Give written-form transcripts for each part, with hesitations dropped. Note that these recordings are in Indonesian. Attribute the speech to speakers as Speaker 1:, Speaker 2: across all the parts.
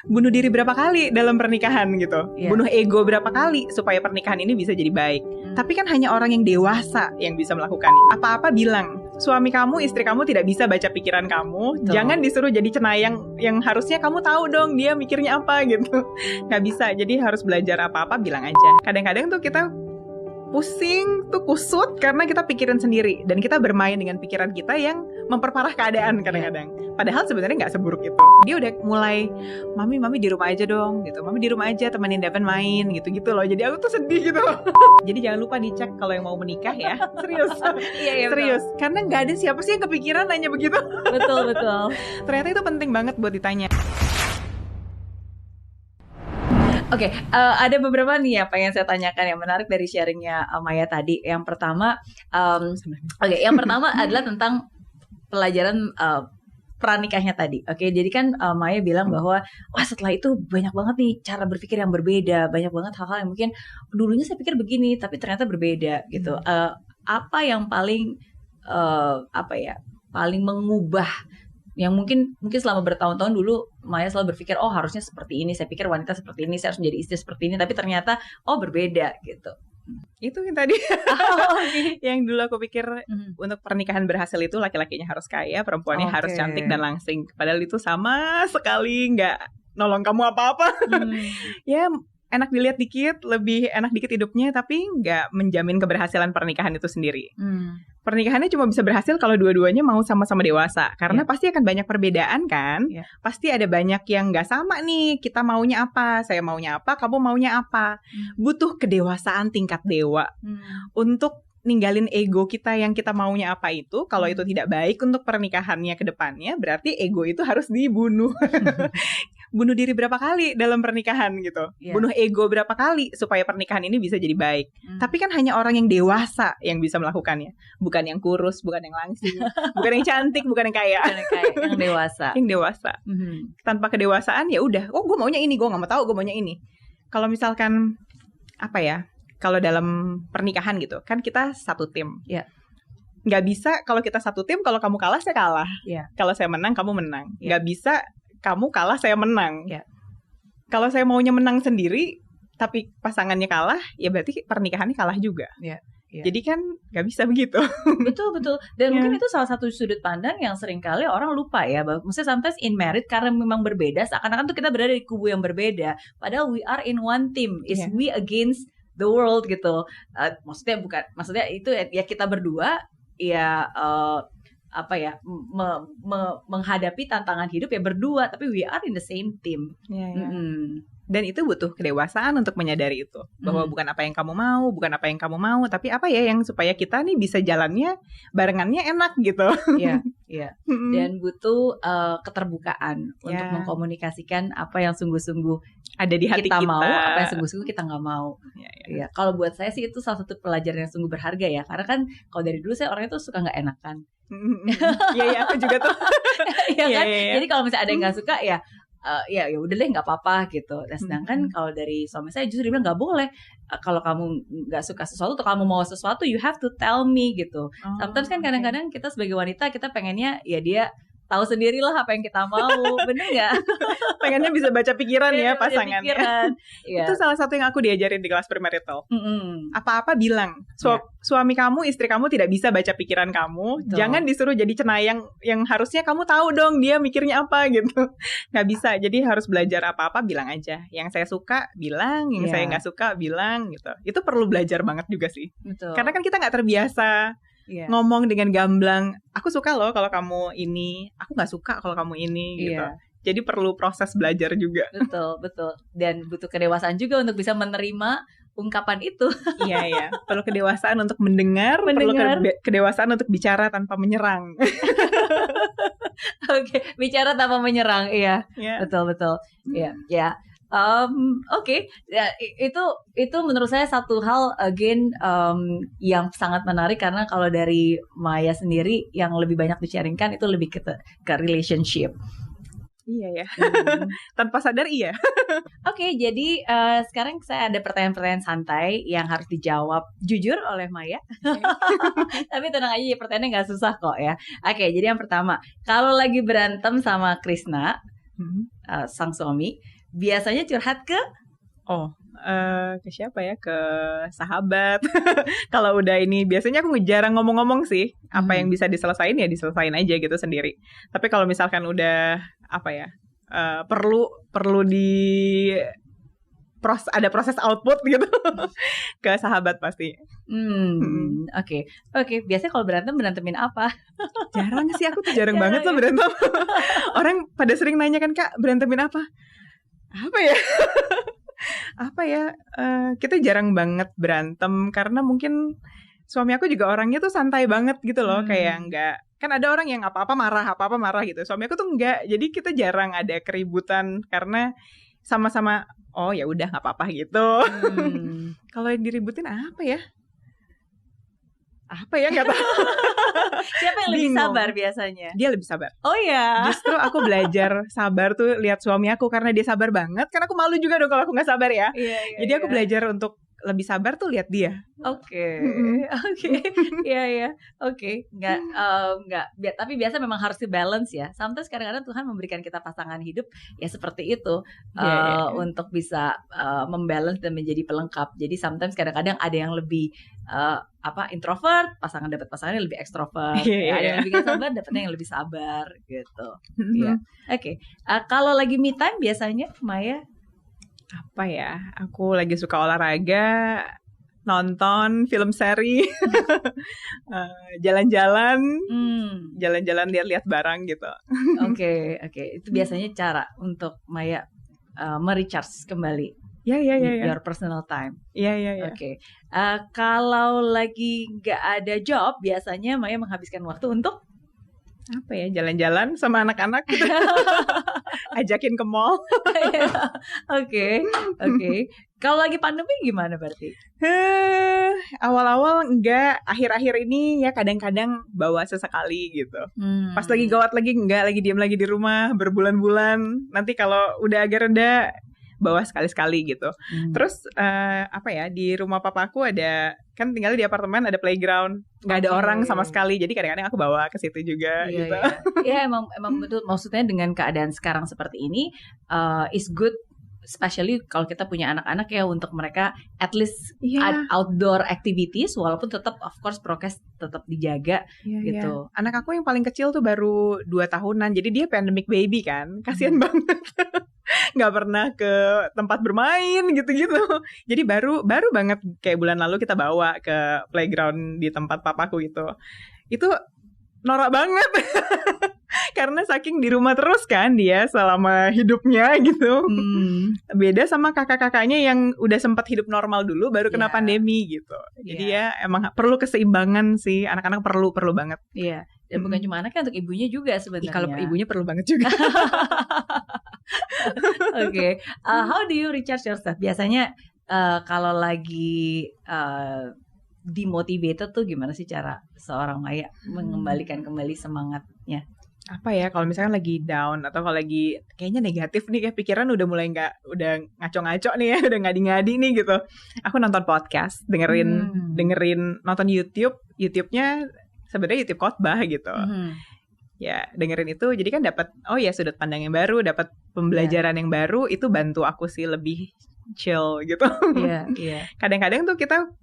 Speaker 1: bunuh diri berapa kali dalam pernikahan gitu, bunuh ego berapa kali supaya pernikahan ini bisa jadi baik. Tapi kan hanya orang yang dewasa yang bisa melakukannya. Apa-apa bilang, suami kamu, istri kamu tidak bisa baca pikiran kamu. Jangan disuruh jadi cenayang yang harusnya kamu tahu dong dia mikirnya apa gitu. Nggak bisa, jadi harus belajar apa-apa bilang aja. Kadang-kadang tuh kita pusing tuh kusut karena kita pikirin sendiri dan kita bermain dengan pikiran kita yang memperparah keadaan kadang-kadang. Padahal sebenarnya nggak seburuk itu. Dia udah mulai, mami di rumah aja dong gitu. Mami di rumah aja temenin Devin main gitu-gitu loh. Jadi aku tuh sedih gitu loh. Jadi jangan lupa dicek kalau yang mau menikah ya. Serius. Iya, serius. Betul. Karena nggak ada siapa sih yang kepikiran nanya begitu.
Speaker 2: Betul.
Speaker 1: Ternyata itu penting banget buat ditanya.
Speaker 2: Oke, ada beberapa nih ya pengen saya tanyakan yang menarik dari sharingnya Maya tadi. Yang pertama, yang pertama adalah tentang pelajaran pranikahnya tadi. Oke, jadi kan Maya bilang bahwa wah setelah itu banyak banget nih cara berpikir yang berbeda, banyak banget hal-hal yang mungkin dulunya saya pikir begini tapi ternyata berbeda gitu. Apa yang paling paling mengubah yang mungkin selama bertahun-tahun dulu Maya selalu berpikir oh harusnya seperti ini, saya pikir wanita seperti ini, saya harus menjadi istri seperti ini, tapi ternyata oh berbeda gitu.
Speaker 1: Itu yang tadi yang dulu aku pikir untuk pernikahan berhasil itu laki-lakinya harus kaya, perempuannya harus cantik dan langsing. Padahal itu sama sekali nggak nolong kamu apa-apa. Ya enak dilihat dikit, lebih enak dikit hidupnya, tapi nggak menjamin keberhasilan pernikahan itu sendiri. Pernikahannya cuma bisa berhasil kalau dua-duanya mau sama-sama dewasa. Karena pasti akan banyak perbedaan kan. Pasti ada banyak yang nggak sama nih. Kita maunya apa, saya maunya apa, kamu maunya apa. Butuh kedewasaan tingkat dewa untuk ninggalin ego kita yang kita maunya apa itu. Kalau itu tidak baik untuk pernikahannya ke depannya, berarti ego itu harus dibunuh. Bunuh diri berapa kali dalam pernikahan gitu. Bunuh ego berapa kali supaya pernikahan ini bisa jadi baik. Tapi kan hanya orang yang dewasa yang bisa melakukannya. Bukan yang kurus, bukan yang langsing, bukan yang cantik, bukan yang kaya.
Speaker 2: Yang dewasa.
Speaker 1: Yang dewasa. Tanpa kedewasaan ya udah, oh gue maunya ini, gue gak mau tahu gue maunya ini. Kalau misalkan kalau dalam pernikahan gitu, kan kita satu tim. Nggak bisa kalau kita satu tim, kalau kamu kalah, saya kalah. Kalau saya menang, kamu menang. Nggak bisa kamu kalah, saya menang. Kalau saya maunya menang sendiri, tapi pasangannya kalah, ya berarti pernikahannya kalah juga. Jadi kan nggak bisa begitu.
Speaker 2: Betul. Dan mungkin itu salah satu sudut pandang yang seringkali orang lupa ya. Maksudnya sometimes in married karena memang berbeda, seakan-akan tuh kita berada di kubu yang berbeda. Padahal we are in one team. Is we against the world gitu. Maksudnya itu ya kita berdua ya menghadapi tantangan hidup ya berdua, tapi we are in the same team.
Speaker 1: Dan itu butuh kedewasaan untuk menyadari itu, bahwa bukan apa yang kamu mau, tapi apa ya yang supaya kita nih bisa jalannya barengannya enak gitu.
Speaker 2: Dan butuh keterbukaan untuk mengkomunikasikan apa yang sungguh-sungguh
Speaker 1: ada di hati kita
Speaker 2: mau, apa yang sungguh-sungguh kita nggak mau. Kalau buat saya sih itu salah satu pelajaran yang sungguh berharga ya, karena kan kalau dari dulu saya orangnya tuh suka nggak enakan.
Speaker 1: Iya, aku juga tuh.
Speaker 2: Jadi kalau misalnya ada yang nggak suka ya udah deh nggak apa-apa gitu. Dan sedangkan kalau dari suami saya justru dia bilang nggak boleh. Kalau kamu nggak suka sesuatu atau kamu mau sesuatu, you have to tell me gitu. Sometimes kan kadang-kadang kita sebagai wanita kita pengennya ya dia tahu sendirilah apa yang kita mau, bener nggak?
Speaker 1: Pengennya bisa baca pikiran ya pasangannya. Itu salah satu yang aku diajarin di kelas premarital. Apa-apa bilang, suami kamu, istri kamu tidak bisa baca pikiran kamu. Jangan disuruh jadi cenayang yang harusnya kamu tahu dong dia mikirnya apa gitu. Nggak bisa, jadi harus belajar apa-apa bilang aja. Yang saya suka bilang, yang saya nggak suka bilang gitu. Itu perlu belajar banget juga sih. Karena kan kita nggak terbiasa ngomong dengan gamblang, aku suka loh kalau kamu ini, aku nggak suka kalau kamu ini gitu. Jadi perlu proses belajar juga.
Speaker 2: Betul. Dan butuh kedewasaan juga untuk bisa menerima ungkapan itu.
Speaker 1: Iya. Perlu kedewasaan untuk mendengar. Perlu kedewasaan untuk bicara tanpa menyerang.
Speaker 2: Oke, bicara tanpa menyerang. Iya. Betul. Iya. Oke. Ya, itu menurut saya satu hal again yang sangat menarik, karena kalau dari Maya sendiri yang lebih banyak di-sharingkan itu lebih ke relationship.
Speaker 1: Iya ya. Tanpa sadar iya.
Speaker 2: Oke, jadi sekarang saya ada pertanyaan-pertanyaan santai yang harus dijawab jujur oleh Maya. Tapi tenang aja, pertanyaannya nggak susah kok ya. Oke, jadi yang pertama, kalau lagi berantem sama Krishna, sang suami, biasanya curhat ke
Speaker 1: ke siapa ya? Ke sahabat. Kalau udah ini biasanya aku jarang ngomong-ngomong sih. Apa yang bisa diselesain ya diselesain aja gitu sendiri. Tapi kalau misalkan udah apa ya? Perlu ada proses output gitu ke sahabat pasti.
Speaker 2: Oke. Biasanya kalau berantemin apa?
Speaker 1: Jarang sih, aku tuh jarang banget loh berantem. Orang pada sering nanya kan, Kak, berantemin apa? Apa ya? Kita jarang banget berantem karena mungkin suami aku juga orangnya tuh santai banget gitu loh, kayak enggak. Kan ada orang yang apa-apa marah gitu. Suami aku tuh enggak. Jadi kita jarang ada keributan karena sama-sama oh ya udah nggak apa-apa gitu. Kalau yang diributin apa ya nggak tahu.
Speaker 2: Siapa yang lebih sabar biasanya?
Speaker 1: Dia lebih sabar.
Speaker 2: Oh ya.
Speaker 1: Justru aku belajar sabar tuh lihat suami aku karena dia sabar banget. Karena aku malu juga dong kalau aku nggak sabar ya. Jadi aku belajar untuk lebih sabar tuh lihat dia.
Speaker 2: Oke. Iya. Oke. Nggak. Tapi biasa memang harus di-balance ya. Sometimes kadang-kadang Tuhan memberikan kita pasangan hidup ya seperti itu untuk bisa membalance dan menjadi pelengkap. Jadi sometimes kadang-kadang ada yang lebih introvert, dapat pasangan yang lebih ekstrovert. Ada yang lebih gak sabar, dapatnya yang lebih sabar gitu. Oke. Kalau lagi me time biasanya Maya
Speaker 1: apa ya? Aku lagi suka olahraga, nonton film seri, jalan-jalan lihat-lihat barang gitu.
Speaker 2: Oke. Itu biasanya cara untuk Maya merecharge kembali.
Speaker 1: Ya.
Speaker 2: Your personal time.
Speaker 1: Iya.
Speaker 2: Oke. Kalau lagi nggak ada job, biasanya Maya menghabiskan waktu untuk
Speaker 1: apa ya? Jalan-jalan sama anak-anak. Ajakin ke mall.
Speaker 2: Oke. Kalau lagi pandemi gimana berarti?
Speaker 1: Awal-awal enggak, akhir-akhir ini ya kadang-kadang bawa sesekali gitu. Pas lagi gawat lagi enggak, lagi diam lagi di rumah berbulan-bulan. Nanti kalau udah agak reda bawa sekali-sekali gitu. Terus di rumah papaku ada, kan tinggal di apartemen, ada playground, nggak ada orang sama sekali, jadi kadang-kadang aku bawa ke situ juga gitu.
Speaker 2: Iya emang betul, maksudnya dengan keadaan sekarang seperti ini is good, especially kalau kita punya anak-anak ya, untuk mereka at least outdoor activities, walaupun tetap of course prokes tetap dijaga gitu.
Speaker 1: Anak aku yang paling kecil tuh baru 2 tahunan, jadi dia pandemic baby kan, kasian banget. Nggak pernah ke tempat bermain gitu-gitu. Jadi baru banget kayak bulan lalu kita bawa ke playground di tempat papaku gitu. Itu norak banget. Karena saking di rumah terus kan dia selama hidupnya gitu. Beda sama kakak-kakaknya yang udah sempat hidup normal dulu baru kena pandemi gitu. Jadi ya emang perlu keseimbangan sih. Anak-anak perlu banget.
Speaker 2: Iya. Dan bukan cuma anaknya, untuk ibunya juga sebenarnya.
Speaker 1: Kalau ibunya perlu banget juga.
Speaker 2: Oke. How do you recharge yourself? Biasanya kalau lagi demotivated tuh gimana sih cara seorang Maya mengembalikan kembali semangatnya?
Speaker 1: Apa ya, kalau misalkan lagi down atau kalau lagi kayaknya negatif nih, kayak pikiran udah mulai udah ngaco-ngaco nih ya, udah ngadi-ngadi nih gitu. Aku nonton podcast, dengerin nonton YouTube-nya sebenarnya YouTube khotbah gitu. Ya, dengerin itu jadi kan dapat sudut pandang yang baru, dapat pembelajaran yang baru, itu bantu aku sih lebih chill gitu. Kadang-kadang tuh kita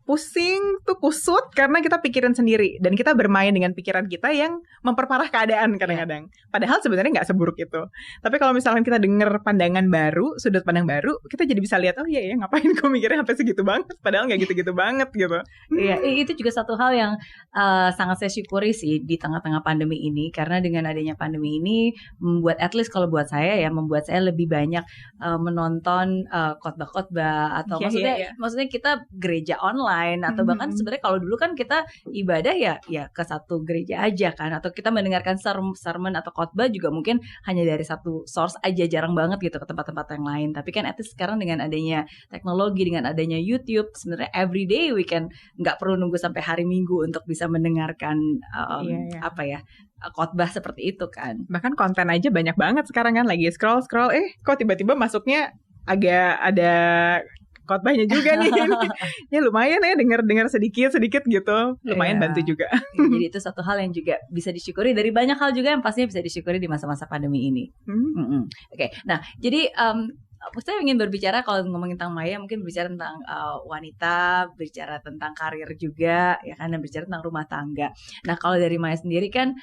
Speaker 1: pusing tuh kusut karena kita pikirin sendiri dan kita bermain dengan pikiran kita yang memperparah keadaan kadang-kadang. Padahal sebenarnya nggak seburuk itu. Tapi kalau misalkan kita denger pandangan baru, sudut pandang baru, kita jadi bisa lihat ngapain gue mikirnya sampai segitu banget, padahal nggak gitu-gitu banget gitu.
Speaker 2: Iya, itu juga satu hal yang sangat saya syukuri sih di tengah-tengah pandemi ini, karena dengan adanya pandemi ini membuat, at least kalau buat saya ya, membuat saya lebih banyak menonton khotbah-khotbah atau maksudnya kita gereja online atau bahkan sebenarnya kalau dulu kan kita ibadah ya ke satu gereja aja kan, atau kita mendengarkan sermon atau khotbah juga mungkin hanya dari satu source aja, jarang banget gitu ke tempat-tempat yang lain. Tapi kan at least sekarang dengan adanya teknologi, dengan adanya YouTube, sebenarnya everyday we can, nggak perlu nunggu sampai hari Minggu untuk bisa mendengarkan khotbah seperti itu kan.
Speaker 1: Bahkan konten aja banyak banget sekarang kan, lagi scroll kok tiba-tiba masuknya agak ada khotbahnya juga nih. Ya lumayan ya dengar sedikit gitu, lumayan bantu juga.
Speaker 2: Jadi itu satu hal yang juga bisa disyukuri dari banyak hal juga yang pastinya bisa disyukuri di masa-masa pandemi ini. Oke, nah jadi saya ingin berbicara kalau ngomongin tentang Maya, mungkin berbicara tentang wanita, berbicara tentang karir juga, ya kan, dan berbicara tentang rumah tangga. Nah kalau dari Maya sendiri kan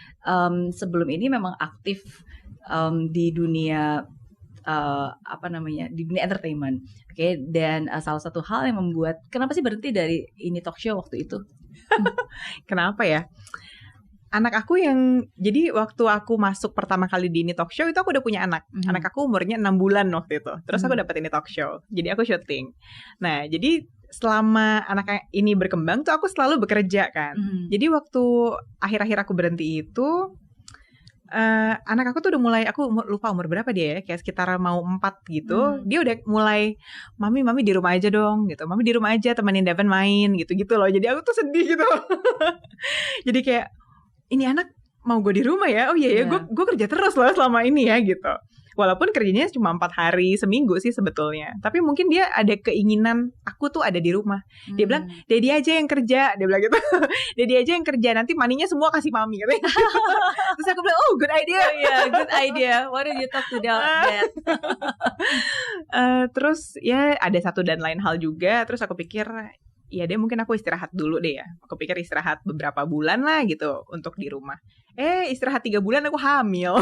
Speaker 2: sebelum ini memang aktif di dunia di dunia entertainment, oke, dan salah satu hal yang membuat kenapa sih berhenti dari ini talk show waktu itu?
Speaker 1: Kenapa ya? Anak aku jadi waktu aku masuk pertama kali di ini talk show itu aku udah punya anak. Anak aku umurnya 6 bulan waktu itu. Terus aku dapet ini talk show. Jadi aku syuting. Nah, jadi selama anak ini berkembang tuh aku selalu bekerja kan. Jadi waktu akhir-akhir aku berhenti itu, anak aku tuh udah mulai, aku lupa umur berapa dia ya, kayak sekitar mau 4 gitu. Dia udah mulai, mami di rumah aja dong gitu. Mami di rumah aja temenin Devin main gitu-gitu loh. Jadi aku tuh sedih gitu. Jadi kayak, ini anak mau gue di rumah ya, oh iya ya, gue kerja terus loh selama ini ya gitu. Walaupun kerjanya cuma 4 hari seminggu sih sebetulnya, tapi mungkin dia ada keinginan aku tuh ada di rumah. Dia bilang, Daddy aja yang kerja, dia bilang gitu. Daddy aja yang kerja, nanti maninya semua kasih mami katanya. Terus aku bilang, oh good idea.
Speaker 2: Good idea. Why don't you talk to that?
Speaker 1: Terus ya ada satu dan lain hal juga. Terus aku pikir, ya deh mungkin aku istirahat dulu deh ya. Aku pikir istirahat beberapa bulan lah gitu untuk di rumah. Istirahat 3 bulan aku hamil.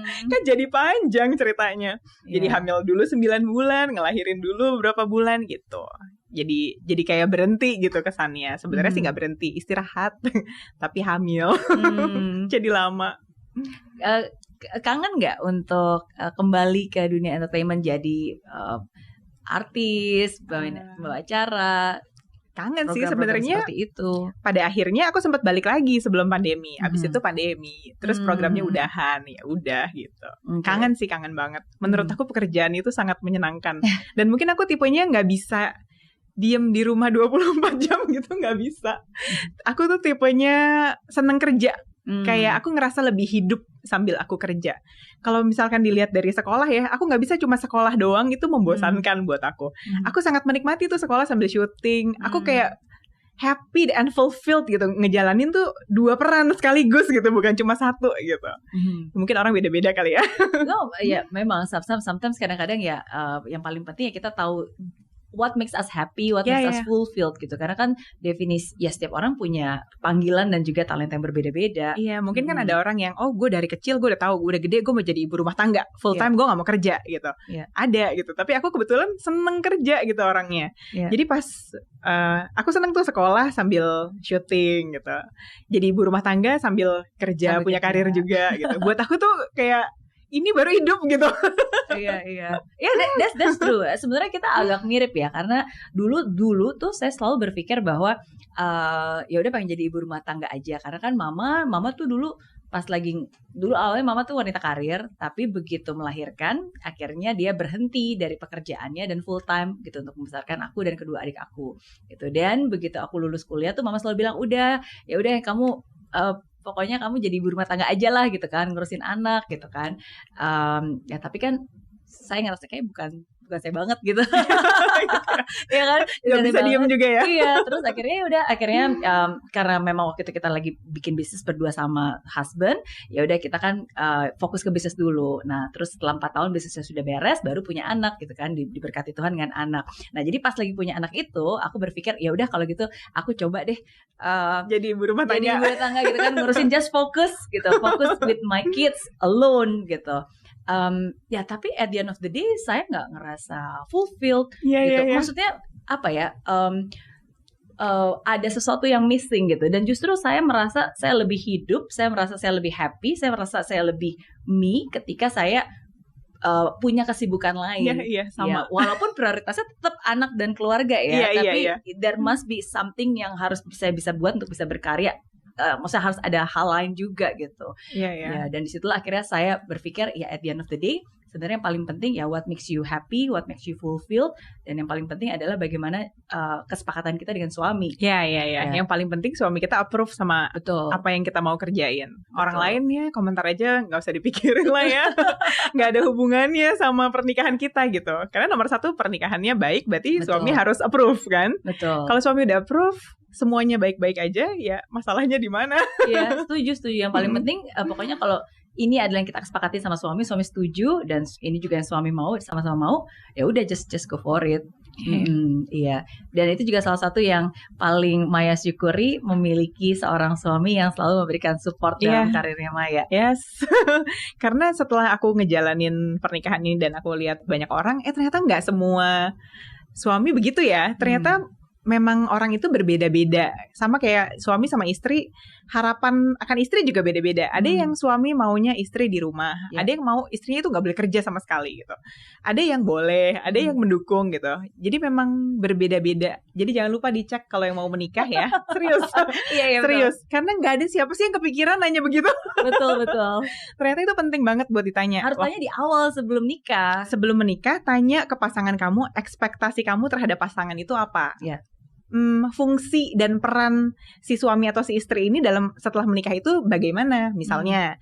Speaker 1: Kan jadi panjang ceritanya. Jadi hamil dulu 9 bulan, ngelahirin dulu beberapa bulan gitu. Jadi kayak berhenti gitu kesannya. Sebenarnya sih gak berhenti, istirahat. Tapi hamil. Jadi lama.
Speaker 2: Kangen gak untuk kembali ke dunia entertainment, jadi artis, bawa acara?
Speaker 1: Kangen sih sebenarnya.
Speaker 2: Itu.
Speaker 1: Pada akhirnya aku sempat balik lagi sebelum pandemi. Abis itu pandemi, terus programnya udahan, ya udah gitu. Kangen sih, kangen banget. Menurut aku pekerjaan itu sangat menyenangkan. Dan mungkin aku tipenya nggak bisa diem di rumah 24 jam gitu, nggak bisa. Aku tuh tipenya seneng kerja. Kayak aku ngerasa lebih hidup sambil aku kerja. Kalau misalkan dilihat dari sekolah ya, aku nggak bisa cuma sekolah doang, itu membosankan buat aku. Aku sangat menikmati tuh sekolah sambil syuting. Aku kayak happy and fulfilled gitu, ngejalanin tuh 2 peran sekaligus gitu, bukan cuma 1 gitu. Mungkin orang beda-beda kali ya.
Speaker 2: No, ya memang sometimes kadang-kadang ya yang paling penting ya kita tahu what makes us happy, what makes us fulfilled gitu. Karena kan definisi, ya setiap orang punya panggilan dan juga talenta yang berbeda-beda.
Speaker 1: Iya, mungkin kan ada orang yang, gue dari kecil gue udah tahu, gue udah gede gue mau jadi ibu rumah tangga, full time gue gak mau kerja gitu. Ada gitu, tapi aku kebetulan seneng kerja gitu orangnya. Jadi pas aku seneng tuh sekolah sambil syuting gitu. Jadi ibu rumah tangga sambil kerja, punya karir juga gitu. Buat aku tuh kayak, ini baru hidup gitu.
Speaker 2: Iya, that's true. Sebenarnya kita agak mirip ya, karena dulu tuh saya selalu berpikir bahwa ya udah pengen jadi ibu rumah tangga aja, karena kan mama tuh dulu awalnya mama tuh wanita karir, tapi begitu melahirkan akhirnya dia berhenti dari pekerjaannya dan full time gitu untuk membesarkan aku dan kedua adik aku gitu. Dan begitu aku lulus kuliah tuh mama selalu bilang, udah kamu pokoknya kamu jadi ibu rumah tangga aja lah gitu kan, ngurusin anak gitu kan. Ya tapi kan saya ngerasa kayak bukan saya banget gitu. Ya kan?
Speaker 1: Gak bisa diem juga ya.
Speaker 2: Iya, terus akhirnya karena memang waktu itu kita lagi bikin bisnis berdua sama husband, ya udah kita kan fokus ke bisnis dulu. Nah, terus setelah 4 tahun bisnisnya sudah beres, baru punya anak gitu kan, diberkati Tuhan dengan anak. Nah, jadi pas lagi punya anak itu, aku berpikir ya udah kalau gitu aku coba deh
Speaker 1: jadi ibu rumah tangga.
Speaker 2: Jadi ibu rumah tangga gitu kan, ngurusin just fokus with my kids alone gitu. Ya tapi at the end of the day saya nggak ngerasa fulfilled gitu. Maksudnya apa ya? Ada sesuatu yang missing gitu. Dan justru saya merasa saya lebih hidup, saya merasa saya lebih happy, saya merasa saya lebih me ketika saya punya kesibukan lain.
Speaker 1: Iya, sama.
Speaker 2: Ya, walaupun prioritasnya tetap anak dan keluarga ya, tapi there must be something yang harus saya bisa buat untuk bisa berkarya maksudnya harus ada hal lain juga gitu.
Speaker 1: Ya,
Speaker 2: dan disitulah akhirnya saya berpikir ya at the end of the day sebenarnya yang paling penting ya what makes you happy, what makes you fulfilled, dan yang paling penting adalah bagaimana kesepakatan kita dengan suami.
Speaker 1: Ya. Yang paling penting suami kita approve sama apa yang kita mau kerjain. Orang lain ya komentar aja nggak usah dipikirin lah ya, nggak ada hubungannya sama pernikahan kita gitu. Karena nomor satu pernikahannya baik, berarti suami harus approve kan.
Speaker 2: Kalau
Speaker 1: suami udah approve, semuanya baik-baik aja, ya masalahnya di mana?
Speaker 2: Iya, setuju. Yang paling penting pokoknya kalau ini adalah yang kita kesepakati sama suami setuju, dan ini juga yang suami mau, sama-sama mau, ya udah just go for it. Iya. Dan itu juga salah satu yang paling Maya syukuri, memiliki seorang suami yang selalu memberikan support dalam karirnya Maya.
Speaker 1: Yes. Karena setelah aku ngejalanin pernikahan ini dan aku lihat banyak orang, ternyata nggak semua suami begitu ya. Ternyata memang orang itu berbeda-beda. Sama kayak suami sama istri, harapan akan istri juga beda-beda. Ada yang suami maunya istri di rumah, ada yang mau istrinya itu nggak boleh kerja sama sekali gitu. Ada yang boleh, ada yang mendukung gitu. Jadi memang berbeda-beda. Jadi jangan lupa dicek kalau yang mau menikah ya. Serius. Serius. Betul. Karena nggak ada siapa sih yang kepikiran nanya begitu.
Speaker 2: Betul.
Speaker 1: Ternyata itu penting banget buat ditanya.
Speaker 2: Harus tanya di awal sebelum nikah.
Speaker 1: Sebelum menikah, tanya ke pasangan kamu, ekspektasi kamu terhadap pasangan itu apa.
Speaker 2: Iya.
Speaker 1: Fungsi dan peran si suami atau si istri ini dalam setelah menikah itu bagaimana? Misalnya,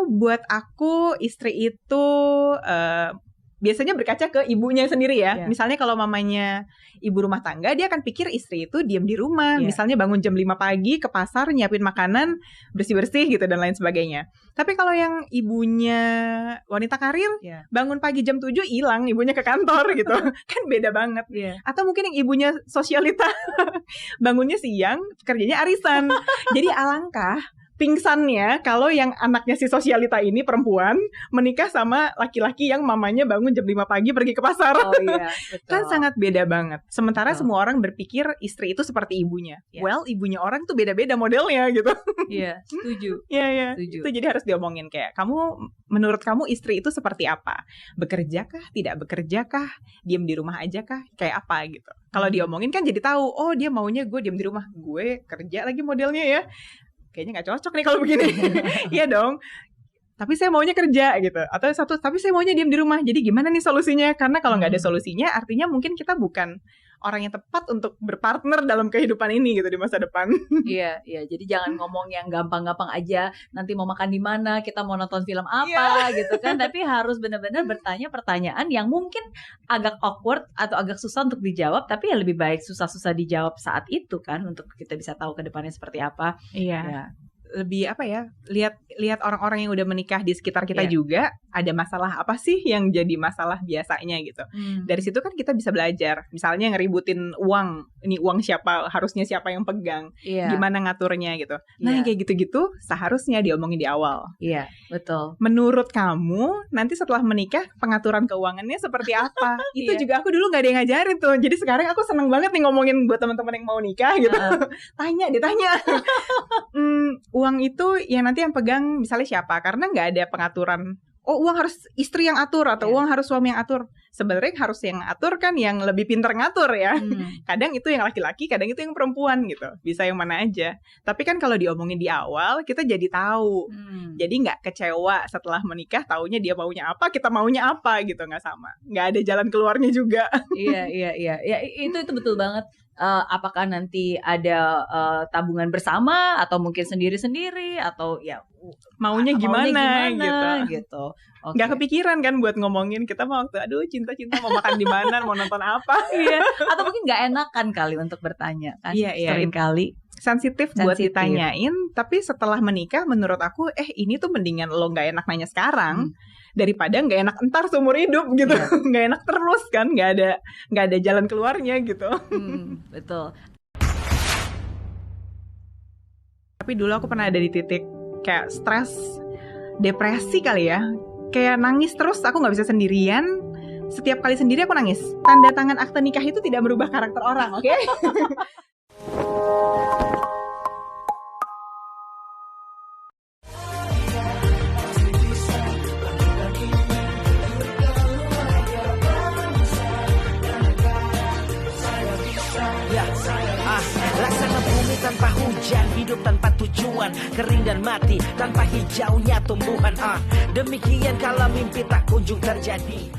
Speaker 1: buat aku istri itu biasanya berkaca ke ibunya sendiri ya. Misalnya kalau mamanya ibu rumah tangga, dia akan pikir istri itu diam di rumah. Misalnya bangun jam 5 pagi ke pasar, nyiapin makanan, bersih-bersih gitu dan lain sebagainya. Tapi kalau yang ibunya wanita karir, bangun pagi jam 7 hilang, ibunya ke kantor gitu. Kan beda banget. Atau mungkin yang ibunya sosialita, bangunnya siang, kerjanya arisan. Jadi alangkah pingsannya kalau yang anaknya si sosialita ini perempuan menikah sama laki-laki yang mamanya bangun jam 5 pagi pergi ke pasar.
Speaker 2: Betul.
Speaker 1: Kan sangat beda banget. Sementara semua orang berpikir istri itu seperti ibunya. Well, ibunya orang tuh beda-beda modelnya gitu.
Speaker 2: Iya, setuju.
Speaker 1: Iya.
Speaker 2: Setuju.
Speaker 1: Itu jadi harus diomongin kayak, menurut kamu istri itu seperti apa? Bekerjakah? Tidak bekerjakah? Diam di rumah aja kah? Kayak apa gitu. Kalau diomongin kan jadi tahu, dia maunya gue diam di rumah, gue kerja lagi modelnya ya. Kayaknya nggak cocok nih kalau begini. Iya dong. Tapi saya maunya kerja gitu. Atau tapi saya maunya diam di rumah. Jadi gimana nih solusinya? Karena kalau nggak ada solusinya, artinya mungkin kita bukan orang yang tepat untuk berpartner dalam kehidupan ini gitu di masa depan.
Speaker 2: Iya. Jadi jangan ngomong yang gampang-gampang aja. Nanti mau makan di mana? Kita mau nonton film apa? Gitu kan? Tapi harus benar-benar bertanya pertanyaan yang mungkin agak awkward atau agak susah untuk dijawab. Tapi ya lebih baik susah-susah dijawab saat itu kan, untuk kita bisa tahu ke depannya seperti apa.
Speaker 1: Iya. Lebih lihat orang-orang yang udah menikah di sekitar kita juga ada masalah apa sih yang jadi masalah biasanya gitu. Dari situ kan kita bisa belajar. Misalnya ngeributin uang, ini uang harusnya siapa yang pegang, gimana ngaturnya gitu. Nah kayak gitu-gitu seharusnya diomongin di awal.
Speaker 2: Iya, betul.
Speaker 1: Menurut kamu nanti setelah menikah pengaturan keuangannya seperti apa? Itu juga aku dulu nggak ada yang ngajarin tuh. Jadi sekarang aku seneng banget nih ngomongin buat teman-teman yang mau nikah gitu. Ditanya. Uang itu yang nanti yang pegang misalnya siapa? Karena nggak ada pengaturan. Uang harus istri yang atur atau uang harus suami yang atur. Sebenarnya harus yang atur kan yang lebih pintar ngatur ya. Kadang itu yang laki-laki, kadang itu yang perempuan gitu. Bisa yang mana aja. Tapi kan kalau diomongin di awal kita jadi tahu. Jadi nggak kecewa setelah menikah. Taunya dia maunya apa, kita maunya apa gitu, nggak sama. Nggak ada jalan keluarnya juga.
Speaker 2: Iya. Ya, itu betul banget. Apakah nanti ada tabungan bersama atau mungkin sendiri-sendiri atau ya
Speaker 1: maunya gimana
Speaker 2: gitu. Okay.
Speaker 1: Nggak kepikiran kan buat ngomongin, kita mau waktu cinta-cinta mau makan di mana, mau nonton apa.
Speaker 2: Atau mungkin nggak enakan kali untuk bertanya kan. Sering kali
Speaker 1: sensitif buat ditanyain, tapi setelah menikah menurut aku ini tuh mendingan lo nggak enak nanya sekarang daripada nggak enak entar seumur hidup gitu. Nggak enak terus kan, nggak ada jalan keluarnya gitu.
Speaker 2: Betul.
Speaker 1: Tapi dulu aku pernah ada di titik kayak stres, depresi kali ya, kayak nangis terus, aku nggak bisa sendirian. Setiap kali sendiri aku nangis. Tanda tangan akte nikah itu tidak merubah karakter orang, oke?
Speaker 3: Laksana bumi tanpa hujan. hujan, hidup tanpa tujuan, kering dan mati tanpa hijaunya tumbuhan. Demikian kalau mimpi tak kunjung terjadi.